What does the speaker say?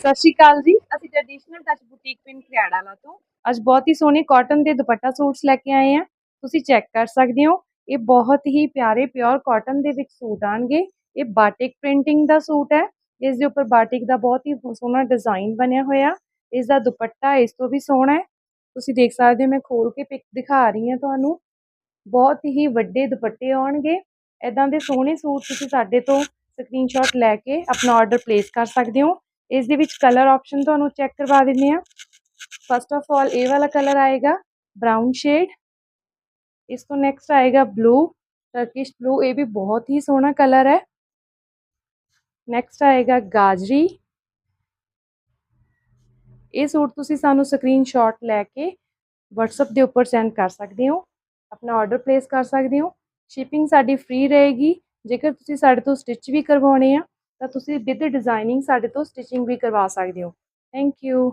ਸਤਿ ਸ਼੍ਰੀ ਅਕਾਲ ਜੀ। ਅਸੀਂ ਟ੍ਰੈਡੀਸ਼ਨਲ ਟੱਚ ਬੁਟੀਕ ਪਿੰਡ ਖਰਿਆੜਾ ਤੋਂ ਅੱਜ ਬਹੁਤ ਹੀ ਸੋਹਣੇ ਕਾਟਨ ਦੇ ਦੁਪੱਟਾ ਸੂਟਸ ਲੈ ਕੇ ਆਏ ਆ। ਤੁਸੀਂ ਚੈੱਕ ਕਰ ਸਕਦੇ ਹੋ। ਇਹ ਬਹੁਤ ਹੀ ਪਿਆਰੇ ਪਿਓਰ ਕਾਟਨ ਦੇ ਵਿੱਚ ਸੂਟ ਆਣਗੇ। ਇਹ ਬਾਟਿਕ ਪ੍ਰਿੰਟਿੰਗ ਦਾ ਸੂਟ ਹੈ। ਇਸ ਦੇ ਉੱਪਰ ਬਾਟਿਕ ਦਾ ਬਹੁਤ ਹੀ ਸੋਹਣਾ ਡਿਜ਼ਾਈਨ ਬਣਿਆ ਹੋਇਆ। ਇਸ ਦਾ ਦੁਪੱਟਾ ਇਸ ਤੋਂ ਵੀ ਸੋਹਣਾ ਹੈ। ਤੁਸੀਂ ਦੇਖ ਸਕਦੇ ਹੋ, ਮੈਂ ਖੋਲ ਕੇ ਪਿਕ ਦਿਖਾ ਰਹੀ ਹਾਂ ਤੁਹਾਨੂੰ। ਬਹੁਤ ਹੀ ਵੱਡੇ ਦੁਪੱਟੇ ਆਉਣਗੇ। ਇਦਾਂ ਦੇ ਸੋਹਣੇ ਸੂਟ ਤੁਸੀਂ ਸਾਡੇ ਤੋਂ ਸਕਰੀਨਸ਼ਾਟ ਲੈ ਕੇ ਆਪਣਾ ਆਰਡਰ ਪਲੇਸ ਕਰ ਸਕਦੇ ਹੋ। ਇਸ ਦੇ ਵਿੱਚ ਕਲਰ ਆਪਸ਼ਨ ਤੁਹਾਨੂੰ ਚੈੱਕ ਕਰਵਾ ਦਿੰਦੇ ਆ। ਫਸਟ ਆਫ ਆਲ ਇਹ ਵਾਲਾ ਕਲਰ ਆਏਗਾ ਬਰਾਊਨ ਸ਼ੇਡ। ਇਸ ਤੋਂ ਨੈਕਸਟ ਆਏਗਾ ਬਲੂ, ਟਰਕਿਸ਼ ਬਲੂ। ਇਹ ਵੀ ਬਹੁਤ ਹੀ ਸੋਹਣਾ ਕਲਰ ਹੈ। ਨੈਕਸਟ ਆਏਗਾ ਗਾਜਰੀ। ਇਹ ਸੂਟ ਤੁਸੀਂ ਸਾਨੂੰ ਸਕਰੀਨਸ਼ਾਟ ਲੈ ਕੇ WhatsApp ਦੇ ਉੱਪਰ ਸੈਂਡ ਕਰ ਸਕਦੇ ਹੋ। ਆਪਣਾ ਆਰਡਰ ਪਲੇਸ ਕਰ ਸਕਦੇ ਹੋ। ਸ਼ਿਪਿੰਗ ਸਾਡੀ ਫ੍ਰੀ ਰਹੇਗੀ। ਜੇਕਰ ਤੁਸੀਂ ਸਾਡੇ ਤੋਂ ਸਟਿਚ ਵੀ ਕਰਵਾਉਣੇ ਆ ਤਾਂ ਤੁਸੀਂ ਵਿਦ ਡਿਜ਼ਾਈਨਿੰਗ ਸਾਡੇ ਤੋਂ ਸਟਿਚਿੰਗ ਵੀ ਕਰਵਾ ਸਕਦੇ ਹੋ। Thank you.